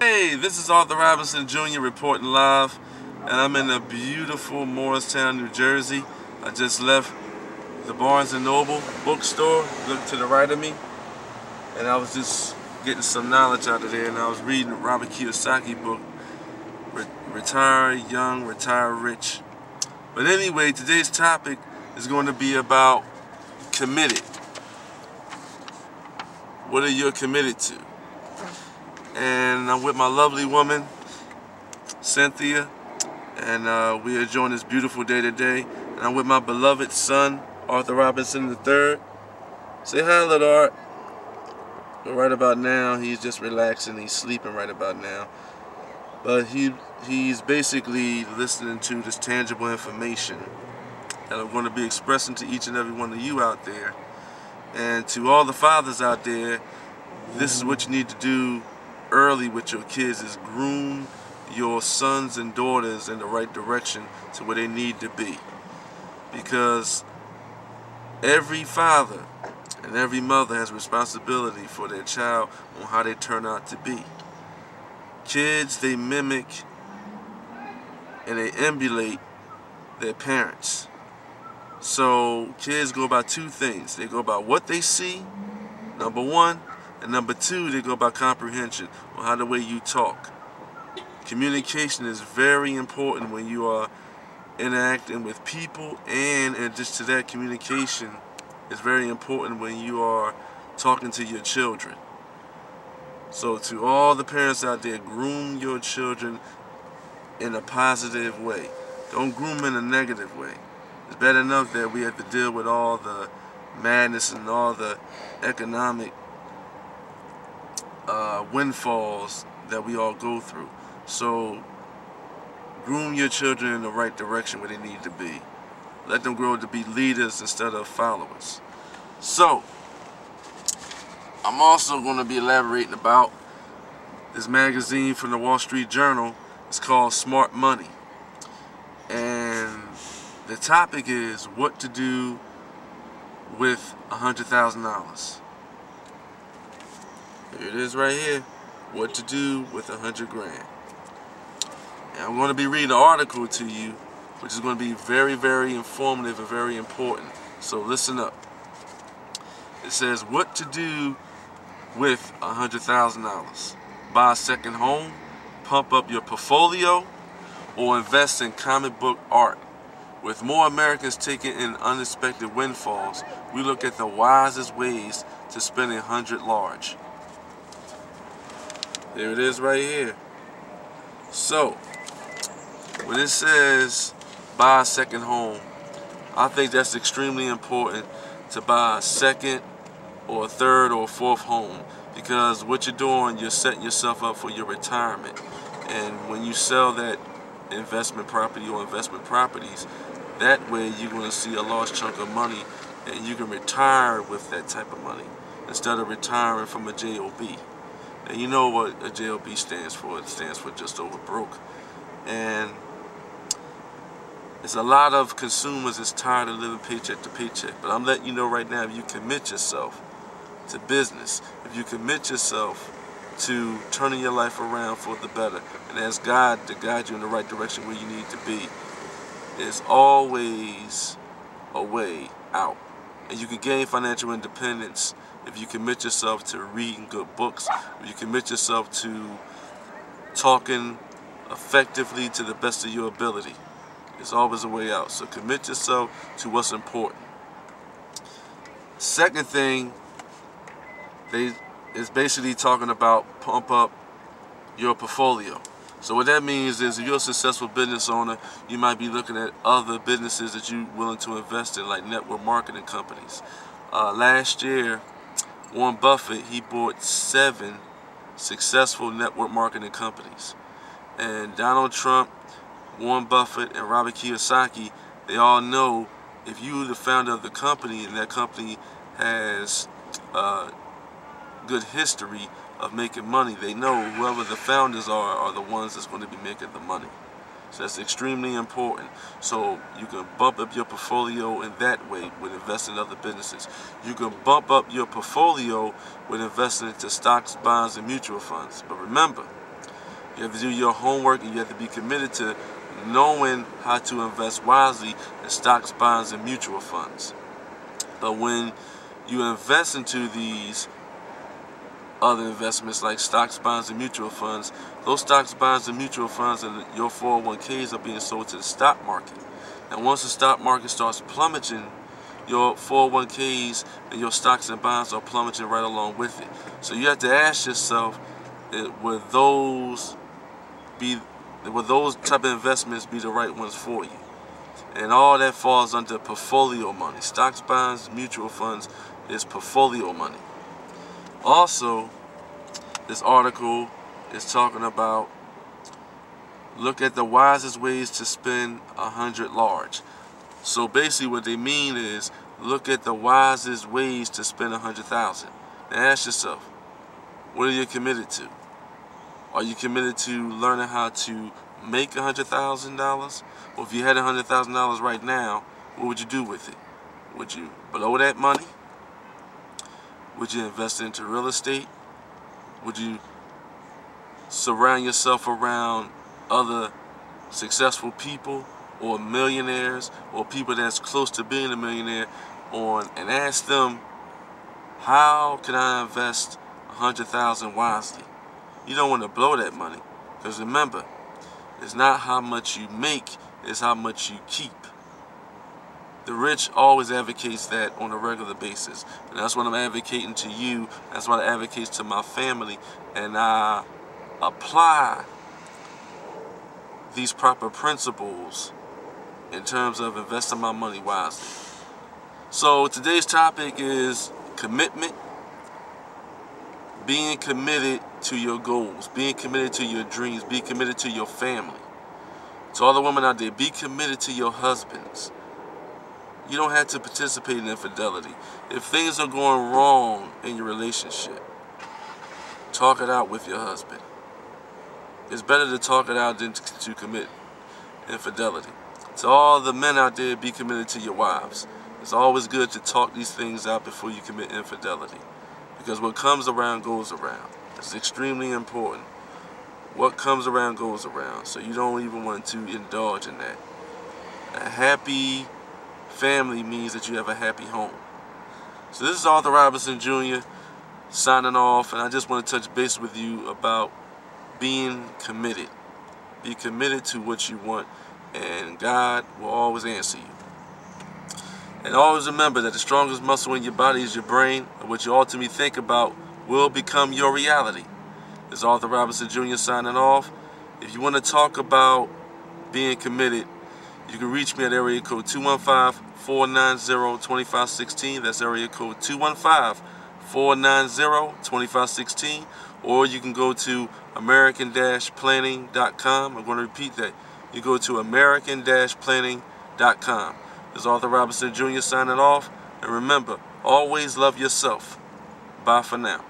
Hey, this is Arthur Robinson Jr. reporting live, and I'm in the beautiful Morristown, New Jersey. I just left the Barnes & Noble bookstore. Look to the right of me, and I was just getting some knowledge out of there, and I was reading Robert Kiyosaki book, Retire Young, Retire Rich. But anyway, today's topic is going to be about committed. What are you committed to? And I'm with my lovely woman, Cynthia, and we are enjoying this beautiful day today. And I'm with my beloved son, Arthur Robinson III. Say hi, little Art. But right about now, he's just relaxing. He's sleeping right about now. But he's basically listening to this tangible information that I'm going to be expressing to each and every one of you out there. And to all the fathers out there, this is what you need to do early with your kids, is groom your sons and daughters in the right direction to where they need to be. Because every father and every mother has responsibility for their child on how they turn out to be. Kids, they mimic and they emulate their parents. So kids go by two things. They go by what they see, number one, and number two, they go by comprehension, on how the way you talk. Communication is very important when you are interacting with people, and in addition to that, communication is very important when you are talking to your children. So to all the parents out there, groom your children in a positive way. Don't groom in a negative way. It's bad enough that we have to deal with all the madness and all the economic windfalls that we all go through. So groom your children in the right direction where they need to be. Let them grow to be leaders instead of followers. So I'm also going to be elaborating about this magazine from the Wall Street Journal. It's called Smart Money, and the topic is what to do with $100,000. Here it is right here. What to do with 100 grand. And I'm going to be reading an article to you, which is going to be very, very informative and very important. So listen up. It says what to do with $100,000. Buy a second home, pump up your portfolio, or invest in comic book art. With more Americans taking in unexpected windfalls, we look at the wisest ways to spend 100 large. There it is right here. So, when it says buy a second home, I think that's extremely important, to buy a second or a third or a fourth home, because what you're doing, you're setting yourself up for your retirement. And when you sell that investment property or investment properties, that way you're going to see a large chunk of money, and you can retire with that type of money instead of retiring from a JOB. And you know what a JOB stands for. It stands for just over broke. And there's a lot of consumers that's tired of living paycheck to paycheck. But I'm letting you know right now, if you commit yourself to business, if you commit yourself to turning your life around for the better, and ask God to guide you in the right direction where you need to be, there's always a way out. And you can gain financial independence if you commit yourself to reading good books, if you commit yourself to talking effectively to the best of your ability. There's always a way out. So commit yourself to what's important. Second thing, is basically talking about pump up your portfolio. So what that means is, if you're a successful business owner, you might be looking at other businesses that you're willing to invest in, like network marketing companies. Last year, Warren Buffett, he bought 7 successful network marketing companies. And Donald Trump, Warren Buffett, and Robert Kiyosaki, they all know, if you're the founder of the company and that company has good history of making money, they know whoever the founders are the ones that's going to be making the money. So that's extremely important. So you can bump up your portfolio in that way with investing in other businesses. You can bump up your portfolio with investing into stocks, bonds, and mutual funds. But remember, You have to do your homework, and you have to be committed to knowing how to invest wisely in stocks, bonds, and mutual funds. But when you invest into these other investments like stocks, bonds, and mutual funds, those stocks, bonds, and mutual funds and your 401ks are being sold to the stock market. And once the stock market starts plummeting, your 401ks and your stocks and bonds are plummeting right along with it. So you have to ask yourself, would those type of investments be the right ones for you? And all that falls under portfolio money. Stocks, bonds, mutual funds is portfolio money. Also, this article is talking about, look at the wisest ways to spend 100 large. So basically what they mean is, look at the wisest ways to spend 100,000. Now ask yourself, what are you committed to? Are you committed to learning how to make $100,000? Well, if you had $100,000 right now, what would you do with it? Would you blow that money? Would you invest into real estate? Would you surround yourself around other successful people or millionaires or people that's close to being a millionaire and ask them, how can I invest 100,000 wisely? You don't want to blow that money, because remember, it's not how much you make, it's how much you keep. The rich always advocates that on a regular basis, and that's what I'm advocating to you. That's what I advocate to my family, and I apply these proper principles in terms of investing my money wisely. So today's topic is commitment, being committed to your goals, being committed to your dreams, being committed to your family. To all the women out there, be committed to your husbands. You don't have to participate in infidelity. If things are going wrong in your relationship, talk it out with your husband. It's better to talk it out than to commit infidelity. To all the men out there, be committed to your wives. It's always good to talk these things out before you commit infidelity, because what comes around goes around. It's extremely important. What comes around goes around, so you don't even want to indulge in that. A happy family means that you have a happy home. So this is Arthur Robinson Jr. signing off, and I just want to touch base with you about being committed. Be committed to what you want, and God will always answer you. And always remember that the strongest muscle in your body is your brain, and what you ultimately think about will become your reality. This is Arthur Robinson Jr. signing off. If you want to talk about being committed, you can reach me at area code 215-490-2516. That's area code 215-490-2516. Or you can go to American-planning.com. I'm going to repeat that. You go to American-planning.com. This is Arthur Robinson Jr. signing off. And remember, always love yourself. Bye for now.